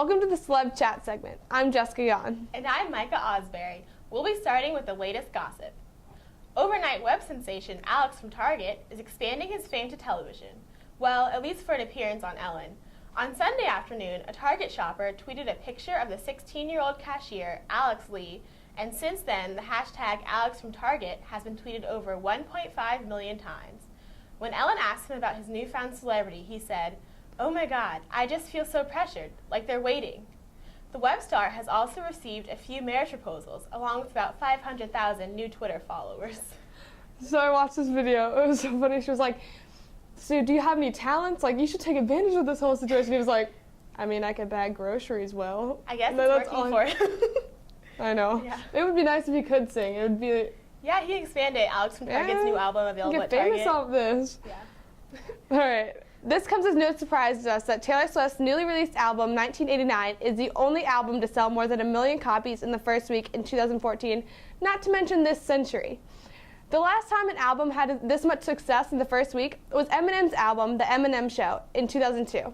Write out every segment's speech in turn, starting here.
Welcome to the Celeb Chat segment. I'm Jessica Yon. And I'm Micah Osbury. We'll be starting with the latest gossip. Overnight web sensation Alex from Target is expanding his fame to television. Well, at least for an appearance on Ellen. On Sunday afternoon, a Target shopper tweeted a picture of the 16-year-old cashier, Alex Lee, and since then, the hashtag Alex from Target has been tweeted over 1.5 million times. When Ellen asked him about his newfound celebrity, he said, "Oh my God, I just feel so pressured, like they're waiting." The web star has also received a few marriage proposals, along with about 500,000 new Twitter followers. So I watched this video. It was so funny. She was like, "So do you have any talents? Like, you should take advantage of this whole situation." He was like, "I mean, I could bag groceries well." I guess it's working for him. I know. Yeah. It would be nice if he could sing. It would be... Yeah, he expanded Alex from Target's new album available get at Target. famous off this. Yeah. All right. This comes as no surprise to us that Taylor Swift's newly released album, 1989, is the only album to sell more than 1 million copies in the first week in 2014, not to mention this century. The last time an album had this much success in the first week was Eminem's album, The Eminem Show, in 2002.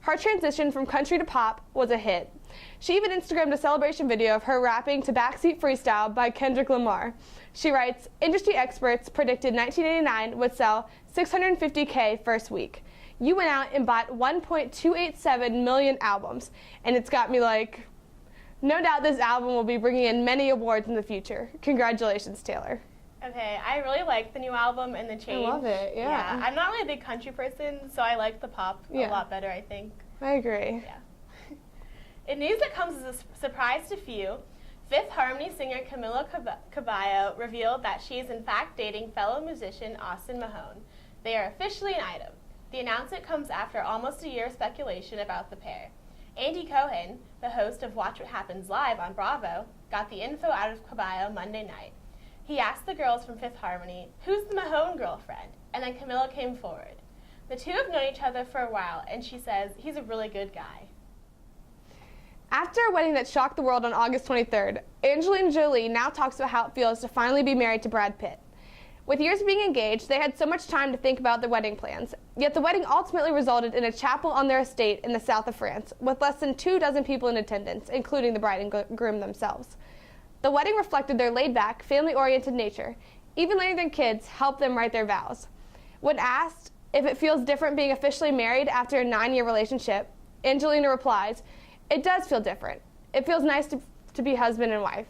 Her transition from country to pop was a hit. She even Instagrammed a celebration video of her rapping to Backseat Freestyle by Kendrick Lamar. She writes, "Industry experts predicted 1989 would sell 650K first week. You went out and bought 1.287 million albums, and it's got me like, no doubt this album will be bringing in many awards in the future. Congratulations, Taylor." Okay, I really like the new album and the change. I love it, yeah. I'm not really a big country person, so I like the pop a lot better, I think. I agree. Yeah. In news that comes as a surprise to few, Fifth Harmony singer Camila Cabello revealed that she is in fact dating fellow musician Austin Mahone. They are officially an item. The announcement comes after almost a year of speculation about the pair. Andy Cohen, the host of Watch What Happens Live on Bravo, got the info out of Cabello Monday night. He asked the girls from Fifth Harmony, "Who's the Mahone girlfriend?" And then Camila came forward. The two have known each other for a while, and she says he's a really good guy. After a wedding that shocked the world on August 23rd, Angelina Jolie now talks about how it feels to finally be married to Brad Pitt. With years of being engaged, they had so much time to think about their wedding plans, yet the wedding ultimately resulted in a chapel on their estate in the south of France, with less than 24 people in attendance, including the bride and groom themselves. The wedding reflected their laid-back, family-oriented nature. Even letting their kids help them write their vows. When asked if it feels different being officially married after a 9-year relationship, Angelina replies, "It does feel different. It feels nice to be husband and wife."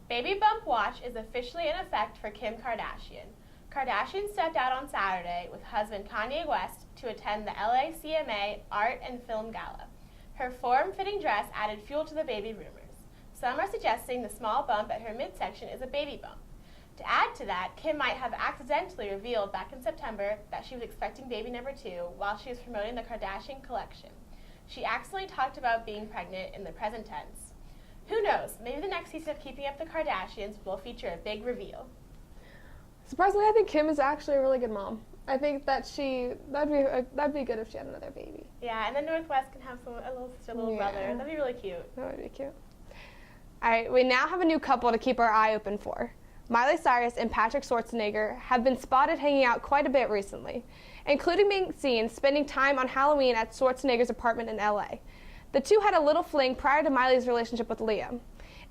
Baby bump watch is officially in effect for Kim Kardashian. Kardashian stepped out on Saturday with husband Kanye West to attend the LA CMA Art and Film Gala. Her form-fitting dress added fuel to the baby rumors. Some are suggesting the small bump at her midsection is a baby bump. To add to that, Kim might have accidentally revealed back in September that she was expecting baby number 2 while she was promoting the Kardashian collection. She accidentally talked about being pregnant in the present tense. Who knows, maybe the next season of Keeping Up the Kardashians will feature a big reveal. Surprisingly, I think Kim is actually a really good mom. I think that that'd be good if she had another baby. Yeah, and then Northwest can have a little sister, little brother. That'd be really cute. That would be cute. All right, we now have a new couple to keep our eye open for. Miley Cyrus and Patrick Schwarzenegger have been spotted hanging out quite a bit recently, including being seen spending time on Halloween at Schwarzenegger's apartment in LA. The two had a little fling prior to Miley's relationship with Liam.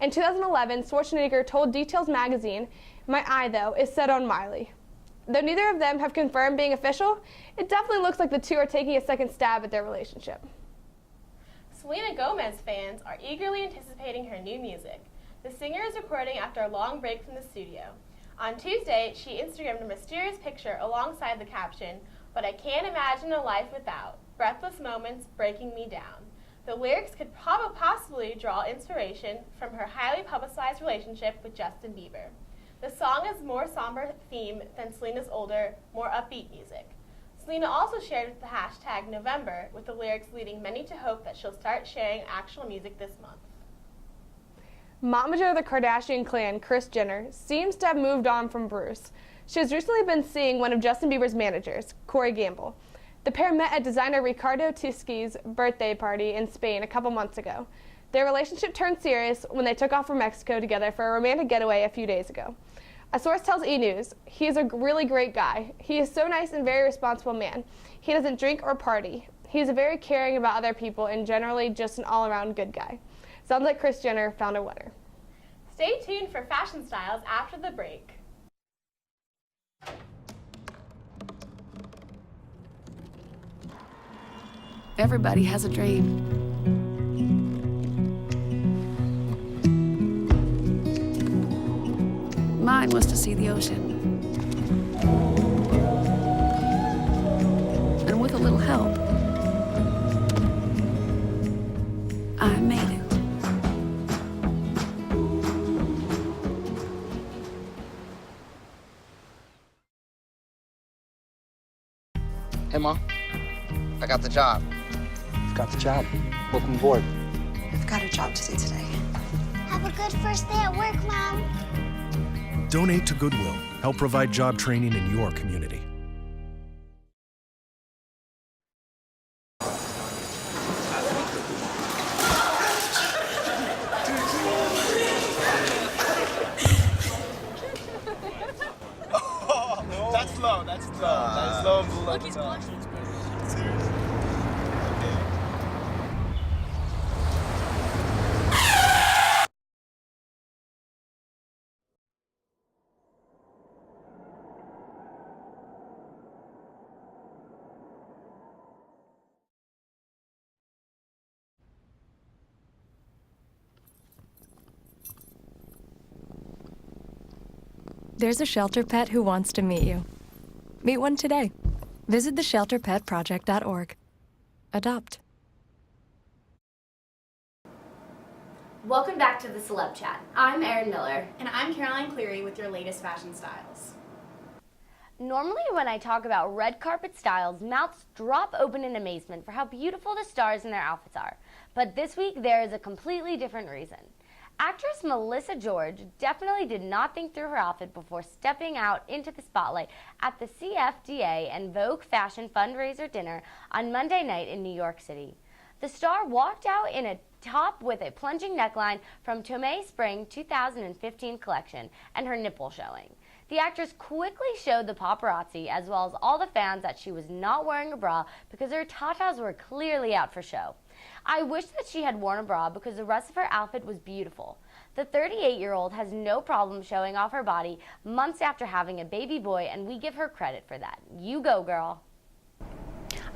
In 2011, Schwarzenegger told Details magazine, "My eye, though, is set on Miley." Though neither of them have confirmed being official, it definitely looks like the two are taking a second stab at their relationship. Selena Gomez fans are eagerly anticipating her new music. The singer is recording after a long break from the studio. On Tuesday, she Instagrammed a mysterious picture alongside the caption, "But I can't imagine a life without. Breathless moments breaking me down." The lyrics could possibly draw inspiration from her highly publicized relationship with Justin Bieber. The song has more somber theme than Selena's older, more upbeat music. Selena also shared the hashtag November, with the lyrics leading many to hope that she'll start sharing actual music this month. Momager of the Kardashian clan, Kris Jenner, seems to have moved on from Bruce. She has recently been seeing one of Justin Bieber's managers, Corey Gamble. The pair met at designer Ricardo Tisci's birthday party in Spain a couple months ago. Their relationship turned serious when they took off for Mexico together for a romantic getaway a few days ago. A source tells E! News, "He is a really great guy. He is so nice and very responsible man. He doesn't drink or party. He's very caring about other people and generally just an all-around good guy. Sounds like Kris Jenner found a winner. Stay tuned for fashion styles after the break. Everybody has a dream. Mine was to see the ocean. And with a little help, I made it. Hey, Mom. I got the job. You've got the job. Welcome aboard. I've got a job to do today. Have a good first day at work, Mom. Donate to Goodwill. Help provide job training in your community. That's slow. That's slow and below. Look, he's blushing. Seriously. There's a shelter pet who wants to meet you. Meet one today. Visit theshelterpetproject.org. Adopt. Welcome back to the Celeb Chat. I'm Erin Miller. And I'm Caroline Cleary with your latest fashion styles. Normally when I talk about red carpet styles, mouths drop open in amazement for how beautiful the stars in their outfits are. But this week there is a completely different reason. Actress Melissa George definitely did not think through her outfit before stepping out into the spotlight at the CFDA and Vogue Fashion fundraiser dinner on Monday night in New York City. The star walked out in a top with a plunging neckline from Tomei Spring 2015 collection and her nipple showing. The actress quickly showed the paparazzi as well as all the fans that she was not wearing a bra because her tatas were clearly out for show. I wish that she had worn a bra because the rest of her outfit was beautiful. The 38-year-old has no problem showing off her body months after having a baby boy, and we give her credit for that. You go, girl.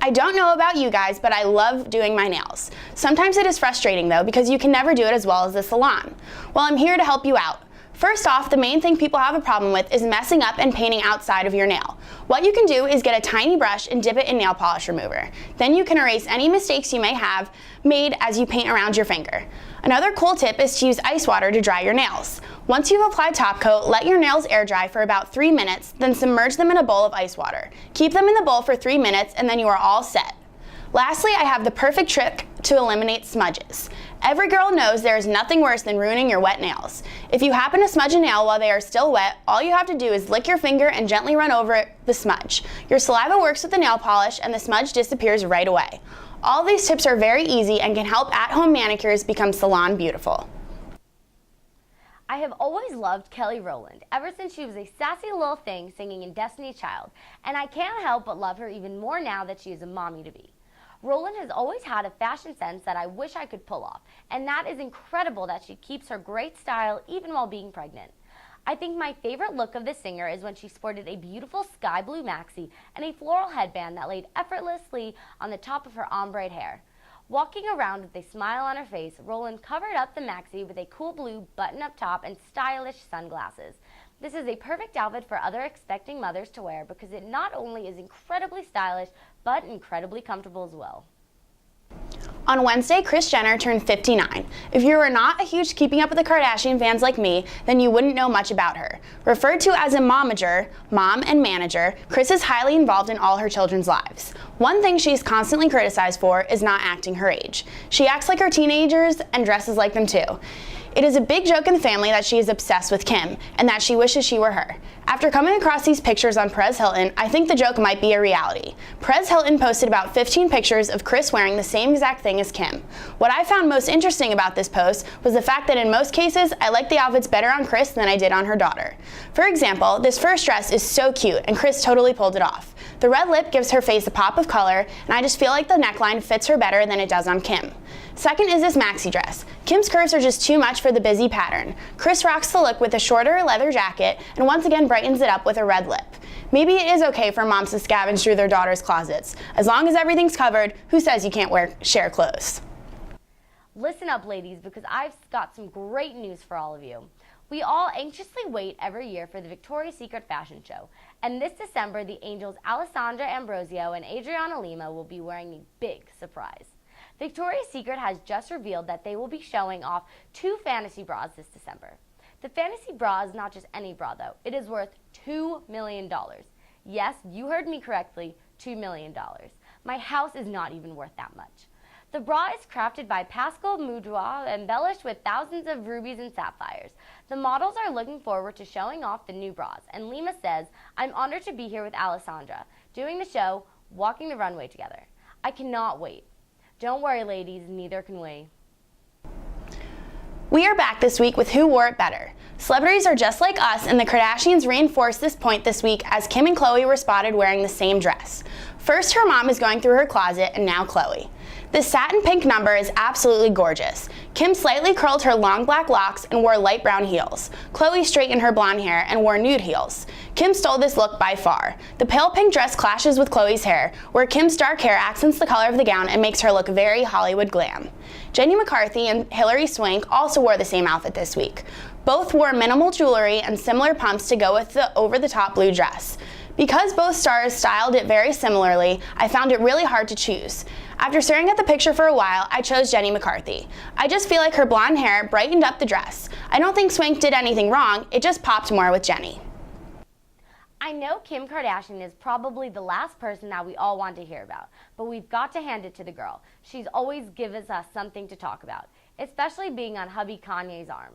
I don't know about you guys, but I love doing my nails. Sometimes it is frustrating though because you can never do it as well as the salon. Well, I'm here to help you out. First off, the main thing people have a problem with is messing up and painting outside of your nail. What you can do is get a tiny brush and dip it in nail polish remover. Then you can erase any mistakes you may have made as you paint around your finger. Another cool tip is to use ice water to dry your nails. Once you've applied top coat, let your nails air dry for about 3 minutes, then submerge them in a bowl of ice water. Keep them in the bowl for 3 minutes and then you are all set. Lastly, I have the perfect trick to eliminate smudges. Every girl knows there is nothing worse than ruining your wet nails. If you happen to smudge a nail while they are still wet, all you have to do is lick your finger and gently run over the smudge. Your saliva works with the nail polish and the smudge disappears right away. All these tips are very easy and can help at-home manicures become salon beautiful. I have always loved Kelly Rowland, ever since she was a sassy little thing singing in Destiny's Child, and I can't help but love her even more now that she is a mommy-to-be. Rowland has always had a fashion sense that I wish I could pull off, and that is incredible that she keeps her great style even while being pregnant. I think my favorite look of the singer is when she sported a beautiful sky blue maxi and a floral headband that laid effortlessly on the top of her ombre hair. Walking around with a smile on her face, Rowland covered up the maxi with a cool blue button-up top and stylish sunglasses. This is a perfect outfit for other expecting mothers to wear because it not only is incredibly stylish, but incredibly comfortable as well. On Wednesday, Kris Jenner turned 59. If you are not a huge Keeping Up with the Kardashian fans like me, then you wouldn't know much about her. Referred to as a momager, mom and manager, Kris is highly involved in all her children's lives. One thing she's constantly criticized for is not acting her age. She acts like her teenagers and dresses like them too. It is a big joke in the family that she is obsessed with Kim and that she wishes she were her. After coming across these pictures on Perez Hilton, I think the joke might be a reality. Perez Hilton posted about 15 pictures of Kris wearing the same exact thing as Kim. What I found most interesting about this post was the fact that in most cases, I liked the outfits better on Kris than I did on her daughter. For example, this first dress is so cute and Kris totally pulled it off. The red lip gives her face a pop of color, and I just feel like the neckline fits her better than it does on Kim. Second is this maxi dress. Kim's curves are just too much for the busy pattern. Kris rocks the look with a shorter leather jacket and once again brightens it up with a red lip. Maybe it is okay for moms to scavenge through their daughters' closets. As long as everything's covered, who says you can't share clothes? Listen up, ladies, because I've got some great news for all of you. We all anxiously wait every year for the Victoria's Secret fashion show, and this December, the Angels' Alessandra Ambrosio and Adriana Lima will be wearing a big surprise. Victoria's Secret has just revealed that they will be showing off 2 fantasy bras this December. The fantasy bra is not just any bra, though. It is worth $2 million. Yes, you heard me correctly, $2 million. My house is not even worth that much. The bra is crafted by Pascal Moudoir, embellished with thousands of rubies and sapphires. The models are looking forward to showing off the new bras, and Lima says, "I'm honored to be here with Alessandra, doing the show, walking the runway together. I cannot wait." Don't worry, ladies, neither can we. We are back this week with Who Wore It Better. Celebrities are just like us, and the Kardashians reinforced this point this week as Kim and Khloe were spotted wearing the same dress. First, her mom is going through her closet, and now Khloe. This satin pink number is absolutely gorgeous. Kim slightly curled her long black locks and wore light brown heels. Khloe straightened her blonde hair and wore nude heels. Kim stole this look by far. The pale pink dress clashes with Khloe's hair, where Kim's dark hair accents the color of the gown and makes her look very Hollywood glam. Jenny McCarthy and Hilary Swank also wore the same outfit this week. Both wore minimal jewelry and similar pumps to go with the over-the-top blue dress. Because both stars styled it very similarly, I found it really hard to choose. After staring at the picture for a while, I chose Jenny McCarthy. I just feel like her blonde hair brightened up the dress. I don't think Swank did anything wrong, it just popped more with Jenny. I know Kim Kardashian is probably the last person that we all want to hear about, but we've got to hand it to the girl. She's always given us something to talk about, especially being on hubby Kanye's arm.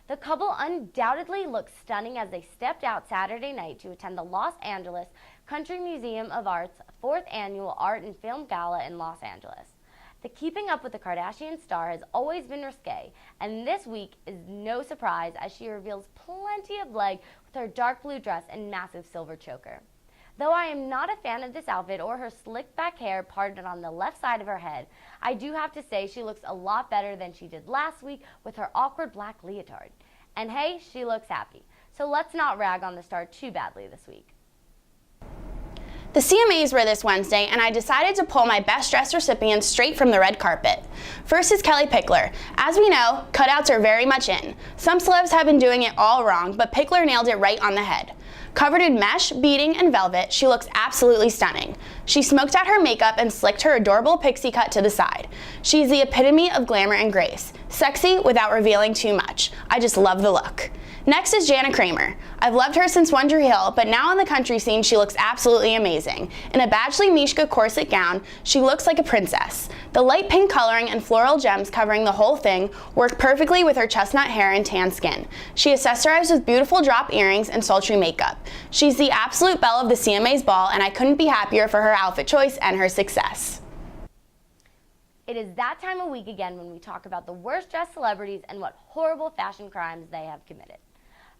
The couple undoubtedly looked stunning as they stepped out Saturday night to attend the Los Angeles Country Museum of Art's 4th annual Art and Film Gala in Los Angeles. The keeping up with the Kardashian star has always been risque, and this week is no surprise as she reveals plenty of leg with her dark blue dress and massive silver choker. Though I am not a fan of this outfit or her slicked back hair parted on the left side of her head, I do have to say she looks a lot better than she did last week with her awkward black leotard. And hey, she looks happy. So let's not rag on the star too badly this week. The CMAs were this Wednesday, and I decided to pull my best dressed recipients straight from the red carpet. First is Kelly Pickler. As we know, cutouts are very much in. Some celebs have been doing it all wrong, but Pickler nailed it right on the head. Covered in mesh, beading, and velvet, she looks absolutely stunning. She smoked out her makeup and slicked her adorable pixie cut to the side. She's the epitome of glamour and grace. Sexy without revealing too much. I just love the look. Next is Jana Kramer. I've loved her since Wonder Hill, but now on the country scene she looks absolutely amazing. In a Badgley Mishka corset gown, she looks like a princess. The light pink coloring and floral gems covering the whole thing work perfectly with her chestnut hair and tan skin. She accessorized with beautiful drop earrings and sultry makeup. She's the absolute belle of the CMA's ball, and I couldn't be happier for her outfit choice and her success. It is that time of week again when we talk about the worst dressed celebrities and what horrible fashion crimes they have committed.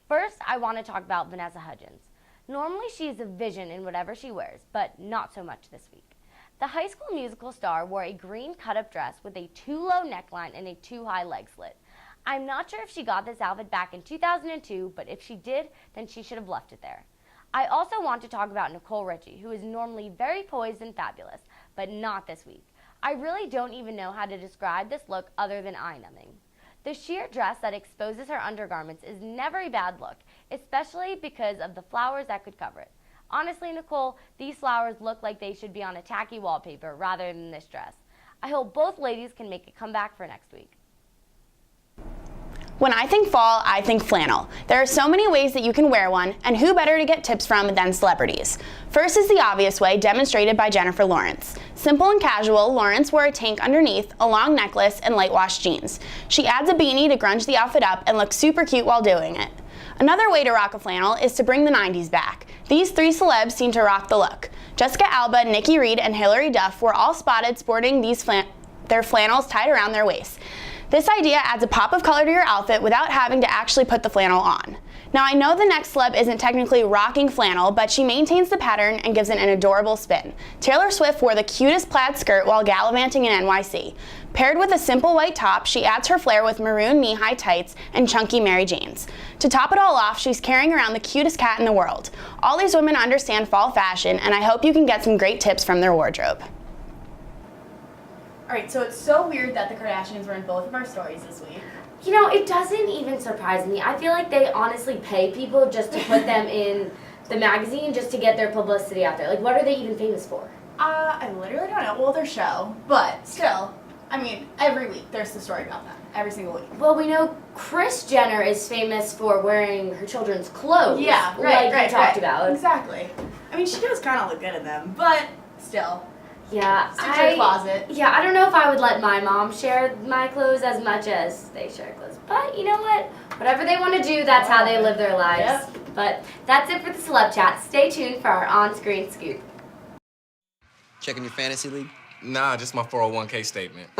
First, I want to talk about Vanessa Hudgens. Normally she is a vision in whatever she wears, but not so much this week. The High School Musical star wore a green cut-up dress with a too low neckline and a too high leg slit. I'm not sure if she got this outfit back in 2002, but if she did, then she should have left it there. I also want to talk about Nicole Richie, who is normally very poised and fabulous, but not this week. I really don't even know how to describe this look other than eye-numbing. The sheer dress that exposes her undergarments is never a bad look, especially because of the flowers that could cover it. Honestly, Nicole, these flowers look like they should be on a tacky wallpaper rather than this dress. I hope both ladies can make a comeback for next week. When I think fall, I think flannel. There are so many ways that you can wear one, and who better to get tips from than celebrities? First is the obvious way, demonstrated by Jennifer Lawrence. Simple and casual, Lawrence wore a tank underneath, a long necklace, and light wash jeans. She adds a beanie to grunge the outfit up and looks super cute while doing it. Another way to rock a flannel is to bring the 90s back. These three celebs seem to rock the look. Jessica Alba, Nikki Reed, and Hilary Duff were all spotted sporting their flannels tied around their waists. This idea adds a pop of color to your outfit without having to actually put the flannel on. Now I know the next celeb isn't technically rocking flannel, but she maintains the pattern and gives it an adorable spin. Taylor Swift wore the cutest plaid skirt while gallivanting in NYC. Paired with a simple white top, she adds her flair with maroon knee-high tights and chunky Mary Janes. To top it all off, she's carrying around the cutest cat in the world. All these women understand fall fashion, and I hope you can get some great tips from their wardrobe. Alright, so it's so weird that the Kardashians were in both of our stories this week. You know, it doesn't even surprise me. I feel like they honestly pay people just to put them in the magazine just to get their publicity out there. Like, what are they even famous for? I literally don't know. Well, their show, but still, I mean, every week there's the story about them. Every single week. Well, we know Kris Jenner is famous for wearing her children's clothes. Yeah, right, like we talked about. Exactly. I mean, she does kind of look good in them, but still. Yeah, Stick to your closet. Yeah, I don't know if I would let my mom share my clothes as much as they share clothes. But you know what? Whatever they want to do, that's how they live their lives. Yep. But that's it for the Celeb Chat. Stay tuned for our on-screen scoop. Checking your fantasy league? Nah, just my 401k statement.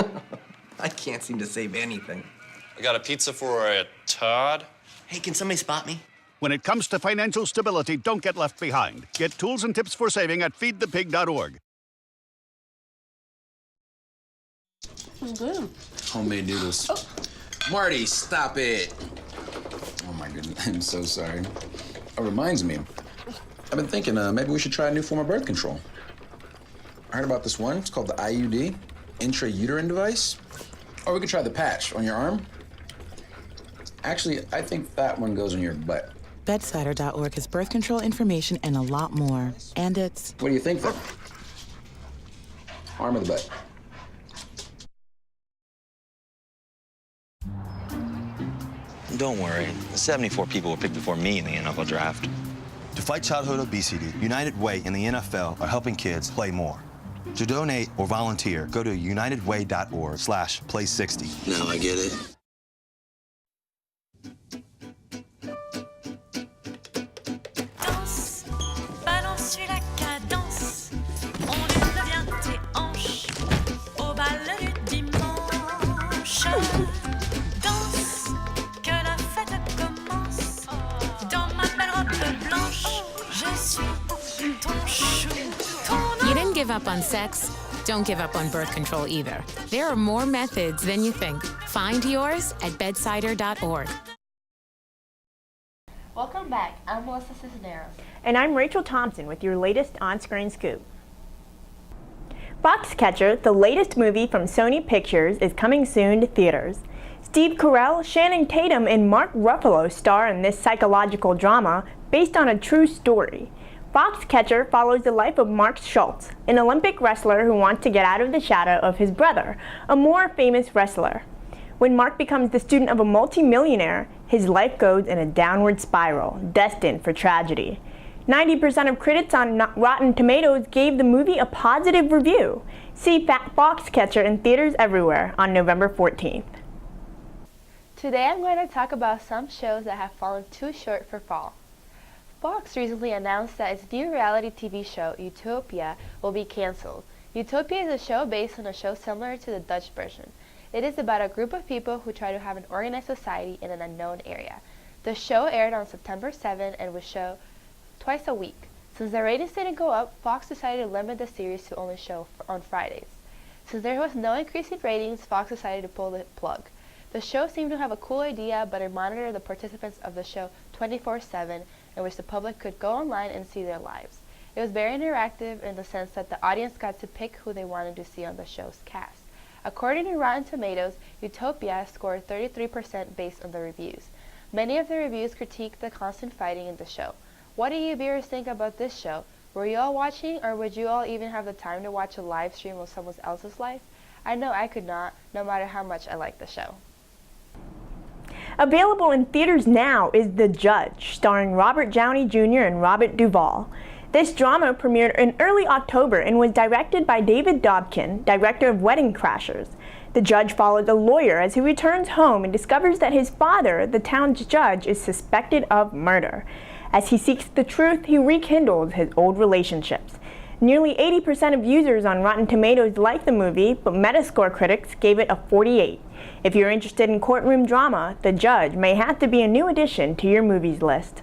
I can't seem to save anything. I got a pizza for a Todd. Hey, can somebody spot me? When it comes to financial stability, don't get left behind. Get tools and tips for saving at feedthepig.org. Good. Homemade noodles. Oh. Marty, stop it. Oh my goodness, I'm so sorry. It reminds me, I've been thinking maybe we should try a new form of birth control. I heard about this one, it's called the IUD, intrauterine device. Or we could try the patch on your arm. Actually, I think that one goes in your butt. Bedsider.org has birth control information and a lot more. And it's... What do you think then? Arm or the butt? Don't worry. 74 people were picked before me in the NFL draft. To fight childhood obesity, United Way and the NFL are helping kids play more. To donate or volunteer, go to unitedway.org/play60. Now I get it. Danse, balance, suis la cadence. On lève bien tes hanches au bal du dimanche. Danse, que la fête commence. Dans ma belle robe blanche, je suis ton chou. You didn't give up on sex. Don't give up on birth control either. There are more methods than you think. Find yours at bedsider.org. Welcome back. I'm Melissa Cisneros. And I'm Rachel Thompson with your latest on-screen scoop. Foxcatcher, the latest movie from Sony Pictures, is coming soon to theaters. Steve Carell, Channing Tatum, and Mark Ruffalo star in this psychological drama based on a true story. Foxcatcher follows the life of Mark Schultz, an Olympic wrestler who wants to get out of the shadow of his brother, a more famous wrestler. When Mark becomes the student of a multi-millionaire, his life goes in a downward spiral, destined for tragedy. 90% of critics on Rotten Tomatoes gave the movie a positive review. See Foxcatcher in theaters everywhere on November 14th. Today I'm going to talk about some shows that have fallen too short for fall. Fox recently announced that its new reality TV show, Utopia, will be canceled. Utopia is a show based on a show similar to the Dutch version. It is about a group of people who try to have an organized society in an unknown area. The show aired on September 7 and was shown twice a week. Since the ratings didn't go up, Fox decided to limit the series to only show on Fridays. Since there was no increase in ratings, Fox decided to pull the plug. The show seemed to have a cool idea, but it monitored the participants of the show 24/7, in which the public could go online and see their lives. It was very interactive in the sense that the audience got to pick who they wanted to see on the show's cast. According to Rotten Tomatoes, Utopia scored 33% based on the reviews. Many of the reviews critiqued the constant fighting in the show. What do you viewers think about this show? Were you all watching, or would you all even have the time to watch a live stream of someone else's life? I know I could not, no matter how much I like the show. Available in theaters now is The Judge, starring Robert Downey Jr. and Robert Duvall. This drama premiered in early October and was directed by David Dobkin, director of Wedding Crashers. The judge follows a lawyer as he returns home and discovers that his father, the town's judge, is suspected of murder. As he seeks the truth, he rekindles his old relationships. Nearly 80% of users on Rotten Tomatoes liked the movie, but Metascore critics gave it a 48. If you're interested in courtroom drama, The Judge may have to be a new addition to your movies list.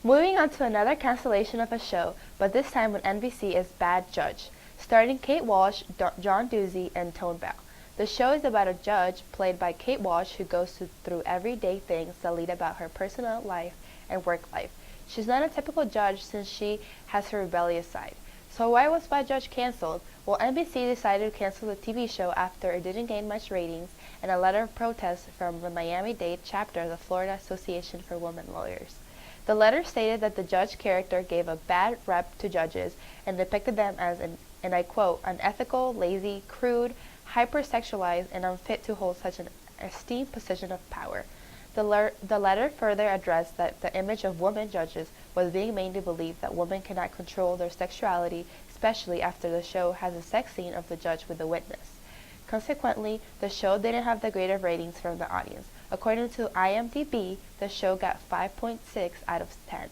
Moving on to another cancellation of a show, but this time on NBC, is Bad Judge, starring Kate Walsh, John Ducey, and Tone Bell. The show is about a judge, played by Kate Walsh, who goes through everyday things that lead about her personal life and work life. She's not a typical judge since she has her rebellious side. So why was Bad Judge canceled? Well, NBC decided to cancel the TV show after it didn't gain much ratings and a letter of protest from the Miami-Dade chapter of the Florida Association for Women Lawyers. The letter stated that the judge character gave a bad rep to judges and depicted them as and I quote, unethical, lazy, crude, hypersexualized, and unfit to hold such an esteemed position of power. The letter further addressed that the image of women judges was being made to believe that women cannot control their sexuality, especially after the show has a sex scene of the judge with a witness. Consequently, the show didn't have the greater ratings from the audience. According to IMDb, the show got 5.6 out of 10.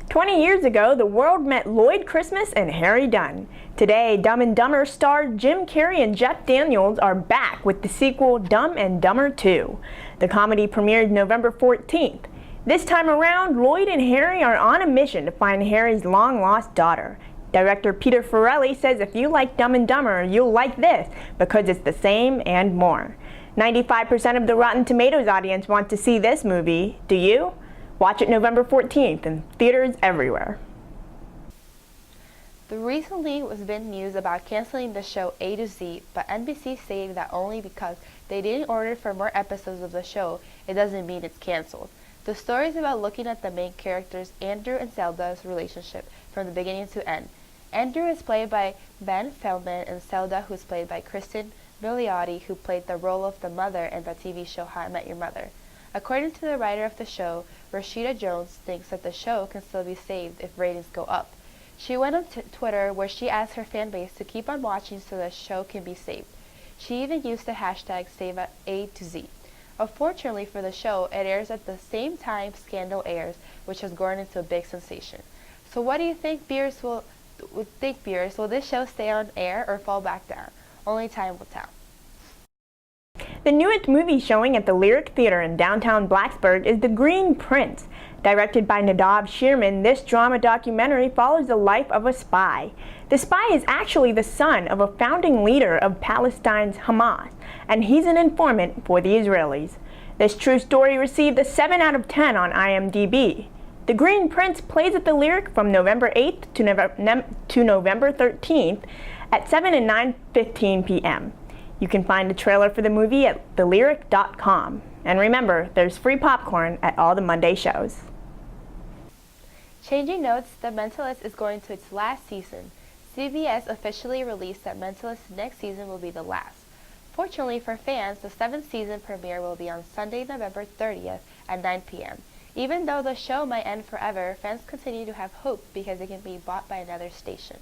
20 years ago, the world met Lloyd Christmas and Harry Dunn. Today, Dumb and Dumber stars Jim Carrey and Jeff Daniels are back with the sequel Dumb and Dumber 2. The comedy premiered November 14th. This time around, Lloyd and Harry are on a mission to find Harry's long-lost daughter. Director Peter Farrelly says if you like Dumb and Dumber, you'll like this because it's the same and more. 95% of the Rotten Tomatoes audience want to see this movie. Do you? Watch it November 14th in theaters everywhere. There recently has been news about canceling the show A to Z, but NBC stated that only because they didn't order for more episodes of the show, it doesn't mean it's canceled. The story is about looking at the main characters Andrew and Zelda's relationship from the beginning to end. Andrew is played by Ben Feldman and Zelda, who is played by Kristen Milioti, who played the role of the mother in the TV show How I Met Your Mother. According to the writer of the show, Rashida Jones thinks that the show can still be saved if ratings go up. She went on Twitter where she asked her fan base to keep on watching so the show can be saved. She even used the hashtag #SaveA2Z. Unfortunately for the show, it airs at the same time Scandal airs, which has grown into a big sensation. So what do you think, viewers? Will this show stay on air or fall back down? Only time will tell. The newest movie showing at the Lyric Theater in downtown Blacksburg is The Green Prince. Directed by Nadav Shearman, this drama documentary follows the life of a spy. The spy is actually the son of a founding leader of Palestine's Hamas, and he's an informant for the Israelis. This true story received a 7 out of 10 on IMDb. The Green Prince plays at the Lyric from November 8th to November 13th at 7 and 9:15 p.m. You can find a trailer for the movie at thelyric.com. And remember, there's free popcorn at all the Monday shows. Changing notes, The Mentalist is going to its last season. CBS officially released that Mentalist's next season will be the last. Fortunately for fans, the 7th season premiere will be on Sunday, November 30th at 9 p.m. Even though the show might end forever, fans continue to have hope because it can be bought by another station.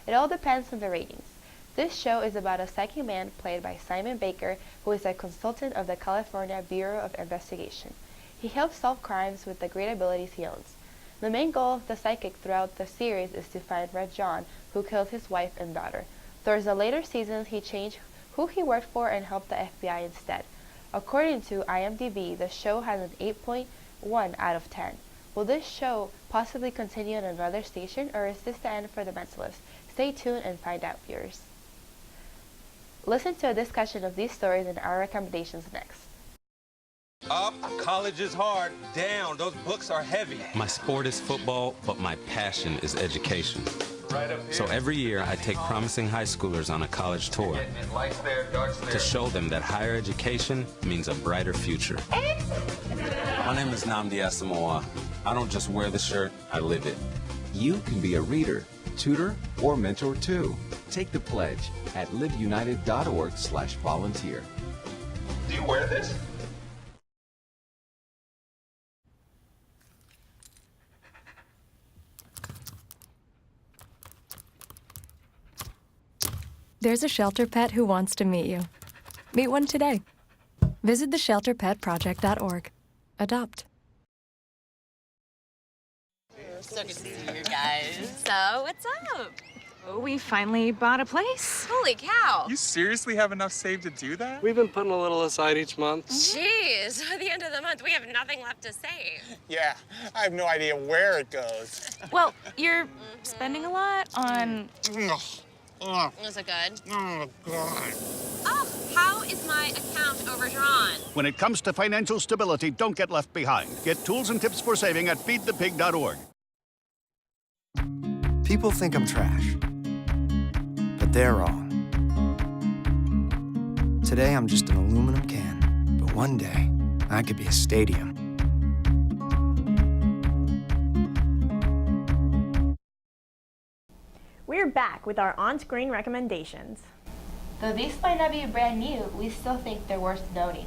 It all depends on the ratings. This show is about a psychic man played by Simon Baker, who is a consultant of the California Bureau of Investigation. He helps solve crimes with the great abilities he owns. The main goal of the psychic throughout the series is to find Red John, who killed his wife and daughter. Towards the later seasons, he changed who he worked for and helped the FBI instead. According to IMDb, the show has an 8.1 out of 10. Will this show possibly continue on another station, or is this the end for The Mentalist? Stay tuned and find out, viewers. Listen to a discussion of these stories and our recommendations next. Up, college is hard. Down, those books are heavy. My sport is football, but my passion is education. So every year I take promising high schoolers on a college tour to show them that higher education means a brighter future. My name is Nnamdi Asamoah. I don't just wear the shirt, I live it. You can be a reader, tutor, or mentor too. Take the pledge at liveunited.org/volunteer. Do you wear this? There's a shelter pet who wants to meet you. Meet one today. Visit theshelterpetproject.org. Adopt. So good to see you guys. So, what's up? Oh, we finally bought a place. Holy cow. You seriously have enough saved to do that? We've been putting a little aside each month. Jeez, at the end of the month, we have nothing left to save. Yeah, I have no idea where it goes. Well, you're spending a lot on... Is it good? Oh, God. Oh, how is my account overdrawn? When it comes to financial stability, don't get left behind. Get tools and tips for saving at feedthepig.org. People think I'm trash, but they're wrong. Today, I'm just an aluminum can, but one day, I could be a stadium. We're back with our on-screen recommendations. Though these might not be brand new, we still think they're worth noting.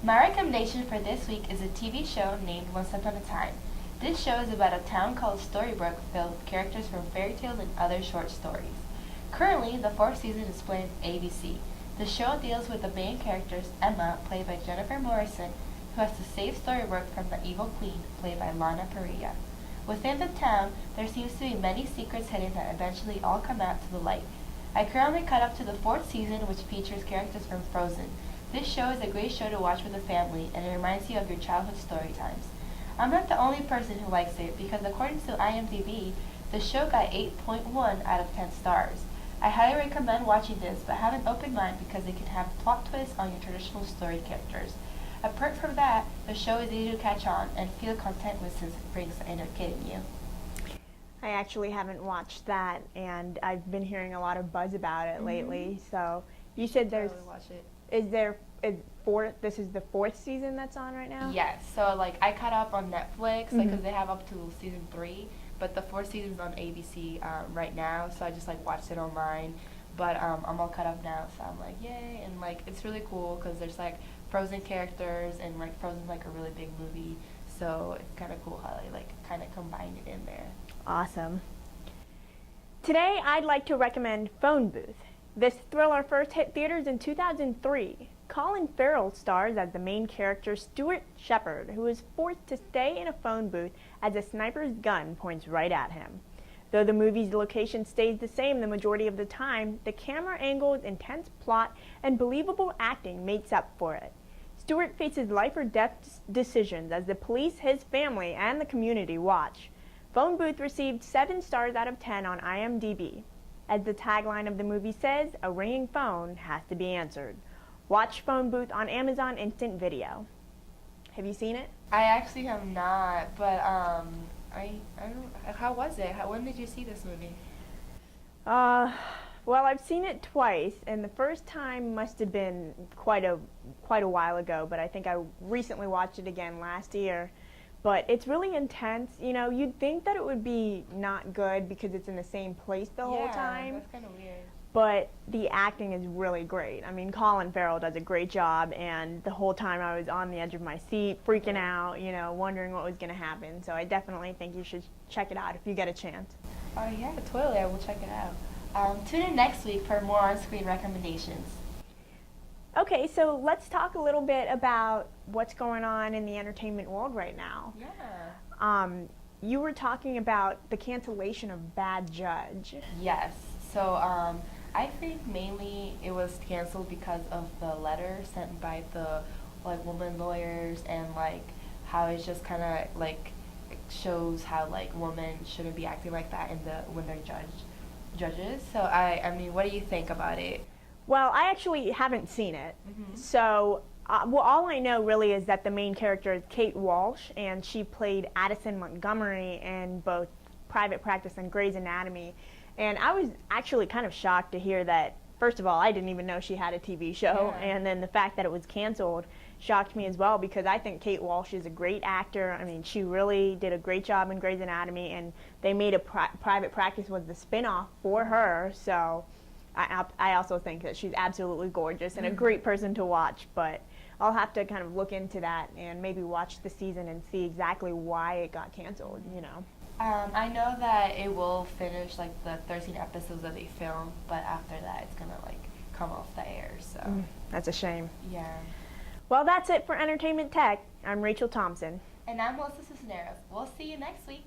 My recommendation for this week is a TV show named Once Upon a Time. This show is about a town called Storybrooke filled with characters from fairy tales and other short stories. Currently, the 4th season is playing ABC. The show deals with the main characters, Emma, played by Jennifer Morrison, who has to save Storybrooke from the evil queen, played by Lana Parrilla. Within the town, there seems to be many secrets hidden that eventually all come out to the light. I currently caught up to the 4th season, which features characters from Frozen. This show is a great show to watch with a family, and it reminds you of your childhood story times. I'm not the only person who likes it, because according to IMDb, the show got 8.1 out of 10 stars. I highly recommend watching this, but have an open mind because it can have plot twists on your traditional story characters. Apart from that, the show is easy to catch on and feel content with since it brings the inner kid in you. I actually haven't watched that, and I've been hearing a lot of buzz about it lately. So you said there's, watch it. This is the 4th season that's on right now? Yes, so like I caught up on Netflix because they have up to season 3, but the 4th season's on ABC right now, so I just like watched it online. But I'm all caught up now, so I'm like, yay, and like it's really cool because there's like Frozen characters, and like Frozen's like a really big movie, so it's kind of cool how they like kind of combine it in there. Awesome. Today, I'd like to recommend Phone Booth. This thriller first hit theaters in 2003. Colin Farrell stars as the main character Stuart Shepard, who is forced to stay in a phone booth as a sniper's gun points right at him. Though the movie's location stays the same the majority of the time, the camera angles, intense plot, and believable acting makes up for it. Stuart faces life or death decisions as the police, his family, and the community watch. Phone Booth received 7 stars out of 10 on IMDb. As the tagline of the movie says, a ringing phone has to be answered. Watch Phone Booth on Amazon Instant Video. Have you seen it? I actually have not, but I don't. How was it? When did you see this movie? Well, I've seen it twice, and the first time must have been quite a while ago, but I think I recently watched it again last year. But it's really intense. You know, you'd think that it would be not good because it's in the same place the whole time. That's kind of weird. But the acting is really great. I mean, Colin Farrell does a great job, and the whole time I was on the edge of my seat, freaking out, you know, wondering what was going to happen. So I definitely think you should check it out if you get a chance. Oh yeah, totally. I will check it out. Tune in next week for more on-screen recommendations. Okay, so let's talk a little bit about what's going on in the entertainment world right now. Yeah. You were talking about the cancellation of Bad Judge. Yes. So I think mainly it was canceled because of the letter sent by the like woman lawyers, and like how it's just kind of like shows how like women shouldn't be acting like that when they're judges. So I mean, what do you think about it? Well, I actually haven't seen it. So, well, all I know really is that the main character is Kate Walsh, and she played Addison Montgomery in both Private Practice and Grey's Anatomy. And I was actually kind of shocked to hear that, first of all, I didn't even know she had a TV show, and then the fact that it was canceled shocked me as well, because I think Kate Walsh is a great actor. I mean, she really did a great job in Grey's Anatomy, and they made Private Practice was the spin-off for her, so I also think that she's absolutely gorgeous and a great person to watch. But I'll have to kind of look into that and maybe watch the season and see exactly why it got canceled, you know. I know that it will finish like the 13 episodes that they filmed, but after that it's gonna like come off the air, so. That's a shame. Yeah. Well, that's it for Entertainment Tech. I'm Rachel Thompson. And I'm Melissa Cisneros. We'll see you next week.